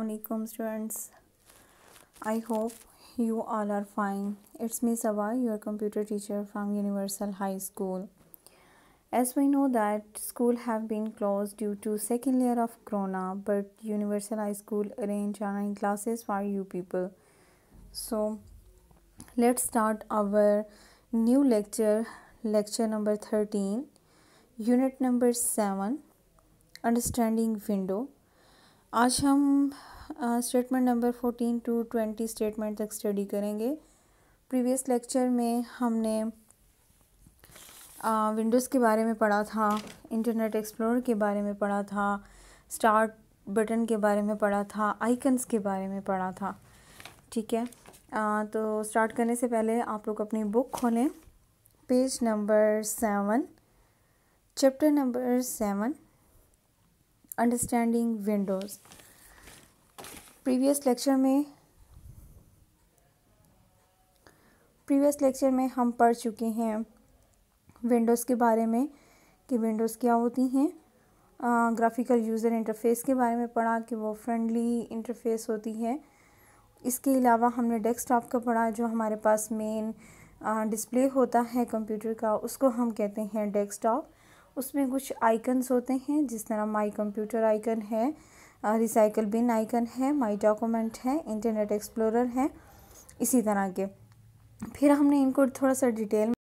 Assalamualaikum students. I hope you all are fine. It's me Saba, your computer teacher from Universal High School. As we know that school have been closed due to second layer of corona, but Universal High School arrange online classes for you people. So let's start our new lecture number 13, unit number 7, understanding window. आज हम statement number 14 to 20 statement तक study करेंगे। Previous lecture में हमने Windows के बारे में पढ़ा था, इंटरनेट एक्सप्लोरर के बारे में पढ़ा था, स्टार्ट बटन के बारे में पढ़ा था, आइकन्स के बारे में पढ़ा था। ठीक है, तो स्टार्ट करने से पहले आप लोग अपनी बुक खोलें, page number 7, chapter number 7, understanding Windows. Previous lecture में हम पढ़ चुके हैं विंडोज़ के बारे में कि विंडोज़ क्या होती हैं। ग्राफिकल यूज़र इंटरफेस के बारे में पढ़ा कि वो फ्रेंडली इंटरफेस होती है। इसके अलावा हमने डेस्कटॉप का पढ़ा, जो हमारे पास मेन डिस्प्ले होता है कंप्यूटर का, उसको हम कहते हैं डेस्कटॉप। उसमें कुछ आइकन्स होते हैं, जिस तरह माई कंप्यूटर आइकन है, रिसाइकल बिन आइकन है, माई डॉक्यूमेंट है, इंटरनेट एक्सप्लोरर है, इसी तरह के। फिर हमने इनको थोड़ा सा डिटेल में,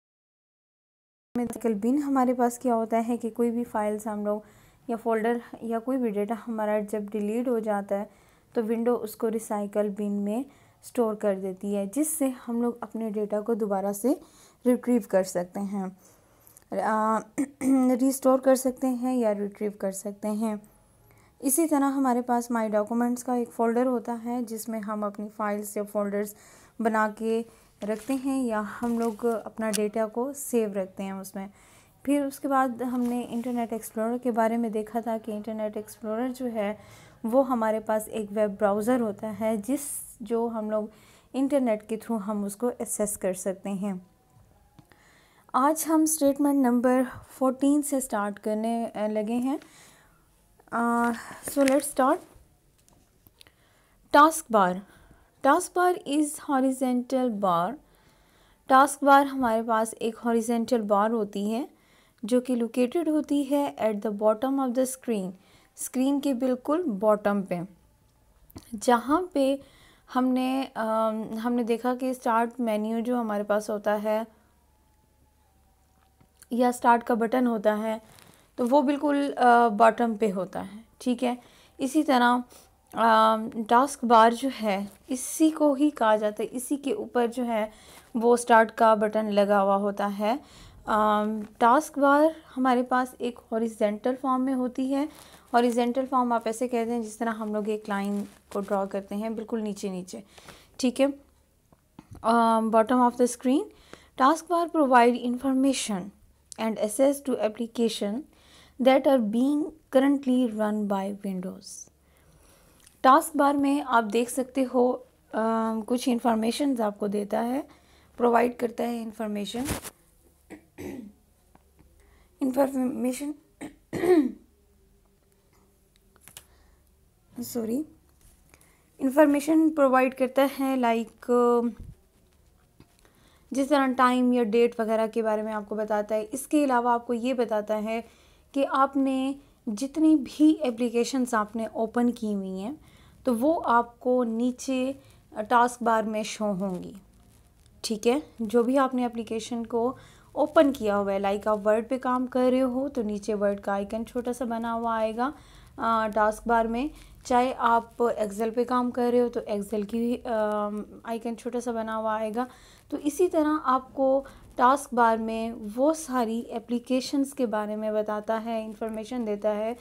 रिसाइकल बिन हमारे पास क्या होता है कि कोई भी फाइल्स हम लोग या फोल्डर या कोई भी डेटा हमारा जब डिलीट हो जाता है तो विंडो उसको रिसाइकल बिन में स्टोर कर देती है, जिससे हम लोग अपने डेटा को दोबारा से रिट्रीव कर सकते हैं, रिस्टोर कर सकते हैं या रिट्रीव कर सकते हैं। इसी तरह हमारे पास माई डॉक्यूमेंट्स का एक फ़ोल्डर होता है, जिसमें हम अपनी फ़ाइल्स या फ़ोल्डर्स बना के रखते हैं या हम लोग अपना डेटा को सेव रखते हैं उसमें। फिर उसके बाद हमने इंटरनेट एक्सप्लोरर के बारे में देखा था कि इंटरनेट एक्सप्लोरर जो है वो हमारे पास एक वेब ब्राउज़र होता है, जो हम लोग इंटरनेट के थ्रू हम उसको एक्सेस कर सकते हैं। आज हम स्टेटमेंट नंबर 14 से स्टार्ट करने लगे हैं। So let's start. Task bar is horizontal bar. Task bar हमारे पास एक हॉरिजेंटल बार होती है जो कि लोकेटेड होती है at the bottom of the screen के बिल्कुल बॉटम पे, जहाँ पे हमने देखा कि स्टार्ट मेन्यू जो हमारे पास होता है या स्टार्ट का बटन होता है तो वो बिल्कुल बॉटम पे होता है। ठीक है, इसी तरह टास्क बार जो है इसी को ही कहा जाता है, इसी के ऊपर जो है वो स्टार्ट का बटन लगा हुआ होता है। टास्क बार हमारे पास एक हॉरिजेंटल फॉर्म में होती है। हॉरिजेंटल फॉर्म आप ऐसे कहते हैं जिस तरह हम लोग एक लाइन को ड्रॉ करते हैं बिल्कुल नीचे नीचे। ठीक है, bottom of the screen. Task bar provide information and access to application that are being currently run by Windows। Task bar में आप देख सकते हो कुछ इंफॉर्मेशन आपको देता है, प्रोवाइड करता है इंफॉर्मेशन प्रोवाइड करता है, लाइक जिस तरह टाइम या डेट वगैरह के बारे में आपको बताता है। इसके अलावा आपको ये बताता है कि आपने जितनी भी एप्लीकेशंस आपने ओपन की हुई हैं तो वो आपको नीचे टास्क बार में शो होंगी। ठीक है, जो भी आपने एप्लीकेशन को ओपन किया हुआ है, लाइक आप वर्ड पे काम कर रहे हो तो नीचे वर्ड का आइकन छोटा सा बना हुआ आएगा टास्क बार में। चाहे आप एक्सेल पे काम कर रहे हो तो एक्सेल की आइकन छोटा सा बना हुआ आएगा। तो इसी तरह आपको टास्क बार में वो सारी एप्लीकेशंस के बारे में बताता है, इंफॉर्मेशन देता है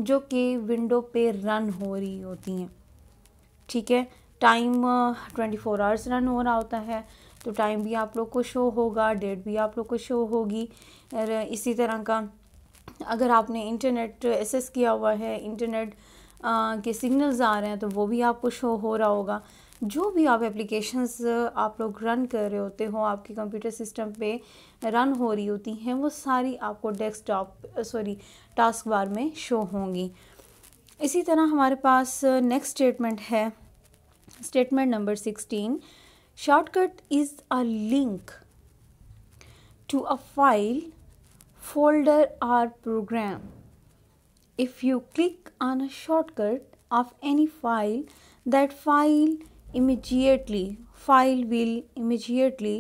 जो कि विंडो पे रन हो रही होती हैं। ठीक है, टाइम 24 आवर्स रन हो रहा होता है तो टाइम भी आप लोग को शो होगा, डेट भी आप लोग को शो होगी। और इसी तरह का अगर आपने इंटरनेट एक्सेस किया हुआ है, इंटरनेट के सिग्नल्स आ रहे हैं तो वो भी आपको शो हो रहा होगा। जो भी आप एप्लीकेशंस आप लोग रन कर रहे होते हो, आपके कंप्यूटर सिस्टम पे रन हो रही होती हैं, वो सारी आपको टास्क बार में शो होंगी। इसी तरह हमारे पास नेक्स्ट स्टेटमेंट है, statement number 16। Shortcut is a link to a file, folder or program. If you click on a shortcut of any file, that file will immediately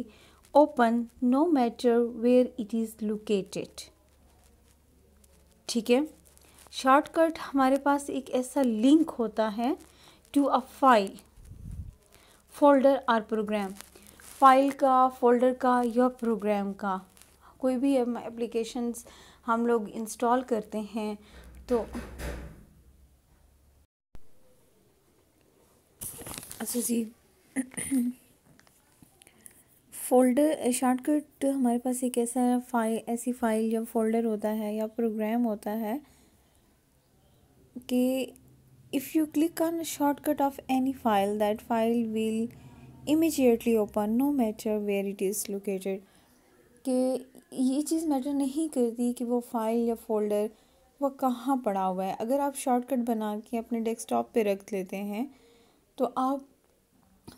open no matter where it is located. ठीक है, shortcut हमारे पास एक ऐसा link होता है to a file, folder और programme, file का, folder का या प्रोग्राम का। कोई भी एप्लीकेशंस हम लोग इंस्टॉल करते हैं तो अच्छा जी, फोल्डर शॉर्टकट हमारे पास एक ऐसी फाइल या फोल्डर होता है या प्रोग्राम होता है कि if you click on shortcut of any file, that file will immediately open no matter where it is located. कि ये चीज़ मैटर नहीं करती कि वो फाइल या फोल्डर वो कहाँ पड़ा हुआ है। अगर आप शॉर्टकट बना के अपने डेस्कटॉप पे रख लेते हैं तो आप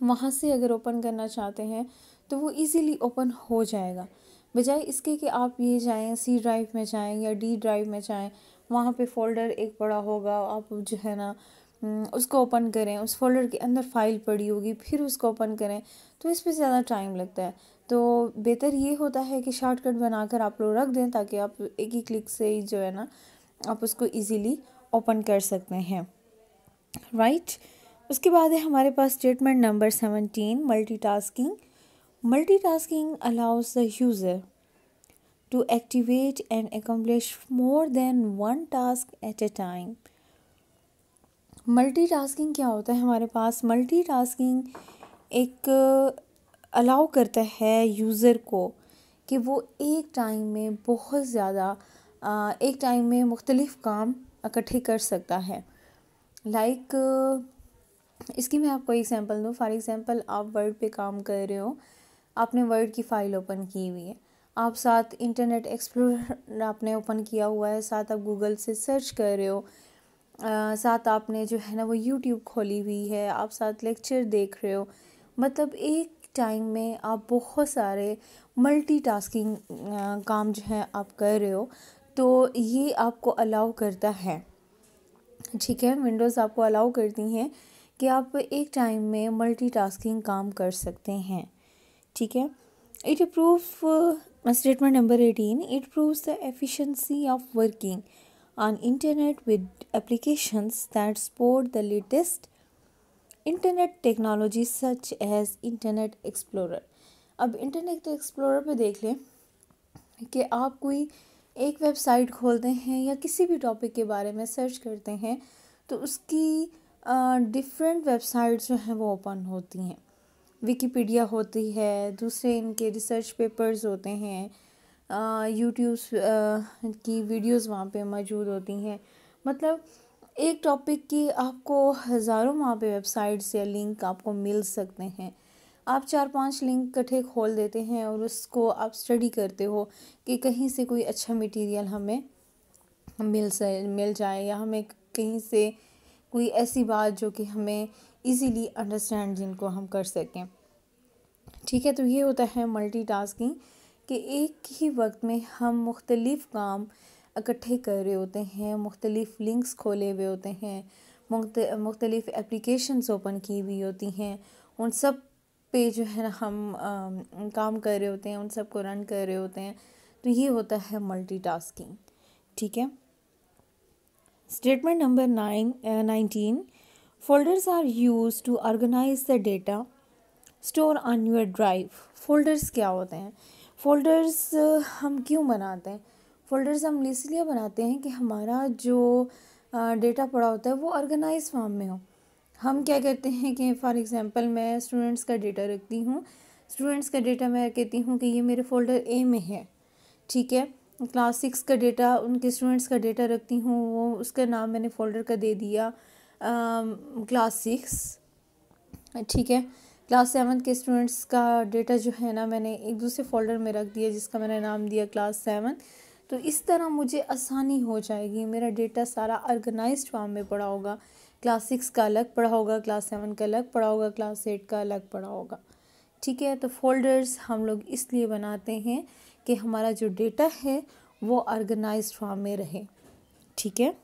वहाँ से अगर ओपन करना चाहते हैं तो वो इजीली ओपन हो जाएगा, बजाय इसके कि आप ये जाएं सी ड्राइव में जाएं या डी ड्राइव में जाएं, वहाँ पे फ़ोल्डर एक पड़ा होगा, आप जो है ना उसको ओपन करें, उस फोल्डर के अंदर फ़ाइल पड़ी होगी, फिर उसको ओपन करें, तो इस पर ज़्यादा टाइम लगता है। तो बेहतर ये होता है कि शॉर्टकट बनाकर आप लोग रख दें ताकि आप एक ही क्लिक से ही जो है ना आप उसको इजीली ओपन कर सकते हैं, राइट। उसके बाद है हमारे पास statement number 17, multitasking. Multitasking allows the user to activate and accomplish more than one task at a time. Multitasking क्या होता है हमारे पास? मल्टीटास्किंग एक अलाउ करता है यूज़र को कि वो एक टाइम में बहुत ज़्यादा एक टाइम में मुख्तलिफ़ काम इकट्ठे कर सकता है। इसकी मैं आपको एग्जांपल दूँ। फॉर एग्ज़ाम्पल, आप वर्ड पे काम कर रहे हो, आपने वर्ड की फ़ाइल ओपन की हुई है, आप साथ इंटरनेट एक्सप्लोरर आपने ओपन किया हुआ है, साथ आप गूगल से सर्च कर रहे हो, साथ आपने जो है ना वो यूट्यूब खोली हुई है, आप साथ लेक्चर देख रहे हो। मतलब एक टाइम में आप बहुत सारे मल्टीटास्किंग काम जो है आप कर रहे हो, तो ये आपको अलाउ करता है, ठीक है। विंडोज़ आपको अलाउ करती हैं कि आप एक टाइम में मल्टीटास्किंग काम कर सकते हैं, ठीक है। It approve statement number 18, it proves the efficiency of working on internet with applications that support the latest internet technology such as internet explorer। अब इंटरनेट एक्सप्लोरर पे देख लें कि आप कोई एक वेबसाइट खोलते हैं या किसी भी टॉपिक के बारे में सर्च करते हैं तो उसकी डिफरेंट वेबसाइट्स जो हैं वो ओपन होती हैं। विकिपीडिया होती है, दूसरे इनके रिसर्च पेपर्स होते हैं, यूट्यूब की वीडियोस वहाँ पे मौजूद होती हैं। मतलब एक टॉपिक की आपको हज़ारों वहाँ पे वेबसाइट्स या लिंक आपको मिल सकते हैं। आप 4-5 लिंक इकट्ठे खोल देते हैं और उसको आप स्टडी करते हो कि कहीं से कोई अच्छा मटेरियल हमें मिल जाए या हमें कहीं से कोई ऐसी बात जो कि हमें इजीली अंडरस्टैंड जिनको हम कर सकें, ठीक है। तो ये होता है मल्टीटास्किंग कि एक ही वक्त में हम मुख्तलिफ़ काम इकट्ठे कर रहे होते हैं, मुख्तलिफ़ लिंक्स खोले हुए होते हैं, मुख्तलिफ़ एप्लीकेशंस ओपन की हुई होती हैं, उन सब पे जो है ना हम काम कर रहे होते हैं, उन सब को रन कर रहे होते हैं। तो ये होता है मल्टीटास्किंग, ठीक है। Statement number 19, folders are use to organise the data store on your drive. Folders क्या होते हैं? फ़ोल्डर्स हम क्यों बनाते हैं? फ़ोल्डर्स हम इसलिए बनाते हैं कि हमारा जो डेटा पड़ा होता है वो ऑर्गेनाइज फॉर्म में हो। हम क्या करते हैं कि फॉर एग्ज़ाम्पल मैं स्टूडेंट्स का डेटा रखती हूँ, स्टूडेंट्स का डेटा मैं कहती हूँ कि ये मेरे फ़ोल्डर ए में है, ठीक है। क्लास 6 का डेटा, उनके स्टूडेंट्स का डेटा रखती हूँ, वो उसका नाम मैंने फ़ोल्डर का दे दिया क्लास 6, ठीक है। क्लास 7 के स्टूडेंट्स का डेटा जो है ना मैंने एक दूसरे फ़ोल्डर में रख दिया जिसका मैंने नाम दिया क्लास 7, तो इस तरह मुझे आसानी हो जाएगी, मेरा डेटा सारा ऑर्गेनाइज्ड फॉर्म में पड़ा होगा। क्लास 6 का अलग पड़ा होगा, क्लास 7 का अलग पड़ा होगा, क्लास 8 का अलग पड़ा होगा। ठीक है, तो फोल्डर्स हम लोग इसलिए बनाते हैं कि हमारा जो डेटा है वो ऑर्गेनाइज्ड फॉर्म में रहे। ठीक है।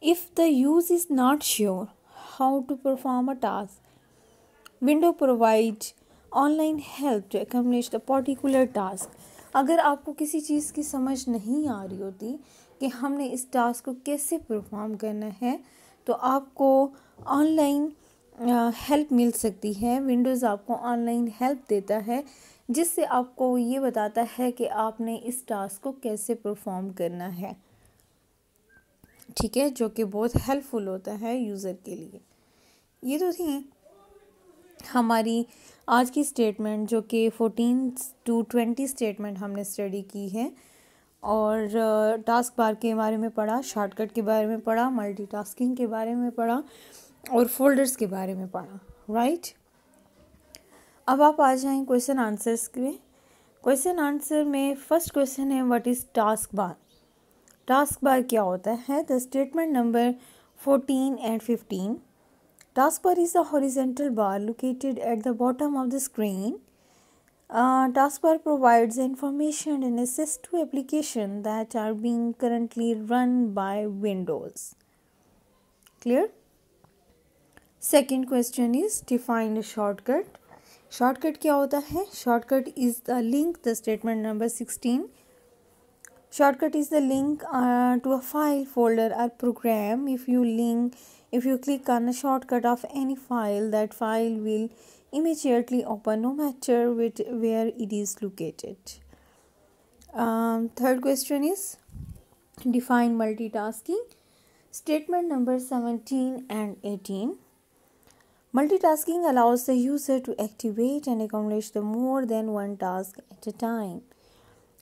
If the use is not sure how to perform a task, window provide online help to accomplish the particular task. अगर आपको किसी चीज़ की समझ नहीं आ रही होती कि हमने इस टास्क को कैसे परफॉर्म करना है, तो आपको ऑनलाइन हेल्प मिल सकती है। विंडोज़ आपको ऑनलाइन हेल्प देता है, जिससे आपको ये बताता है कि आपने इस टास्क को कैसे परफॉर्म करना है। ठीक है, जो कि बहुत हेल्पफुल होता है यूज़र के लिए। ये तो थी हमारी आज की स्टेटमेंट, जो कि 14 to 20 स्टेटमेंट हमने स्टडी की है। और टास्क बार के बारे में पढ़ा, शॉर्टकट के बारे में पढ़ा, मल्टीटास्किंग के बारे में पढ़ा और फोल्डर्स के बारे में पढ़ा। राइट, अब आप आ जाएं क्वेश्चन आंसर्स के। क्वेश्चन आंसर में फर्स्ट क्वेश्चन है, what is task bar. Task bar क्या होता है? The statement number 14 and 15. Taskbar is a horizontal bar located at the bottom of the screen. Taskbar provides information and access to applications that are being currently run by Windows. Clear? Second question is, define a shortcut. Shortcut क्या होता है? Shortcut is the link, the statement number 16. Shortcut is the link to a file, folder or program. If you click on a shortcut of any file, that file will immediately open no matter where it is located. Third question is, define multitasking. Statement number 17 and 18. Multitasking allows the user to activate and accomplish the more than one task at a time.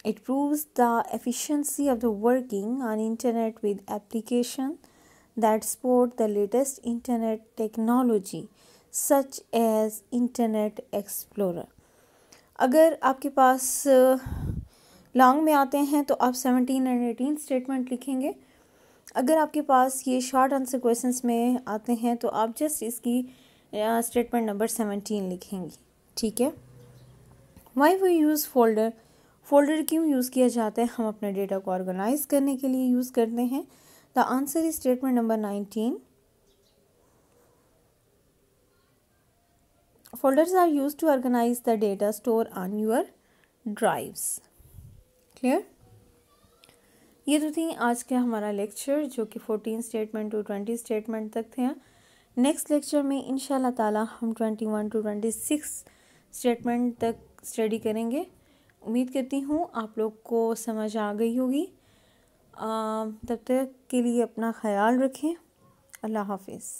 It proves the efficiency of the working on internet with applications that support the latest internet technology such as Internet Explorer. अगर आपके पास long में आते हैं तो आप 17 और 18 statement लिखेंगे। अगर आपके पास ये शॉर्ट आंसर क्वेश्चंस में आते हैं तो आप जस्ट इसकी स्टेटमेंट नंबर 17 लिखेंगी। ठीक है। Why we use folder. Folder क्यों यूज़ किया जाता है? हम अपने डेटा को ऑर्गेनाइज करने के लिए यूज़ करते हैं। The answer is statement number 19. Folders are used to organise the data store on your drives. Clear? ये तो थी आज का हमारा लेक्चर, जो कि 14 स्टेटमेंट टू 20 स्टेटमेंट तक थे। नेक्स्ट लेक्चर में इंशाल्लाह ताला हम 21 to 26 स्टेटमेंट तक स्टडी करेंगे। उम्मीद करती हूँ आप लोग को समझ आ गई होगी। तब तक के लिए अपना ख्याल रखें। अल्लाह हाफिज़।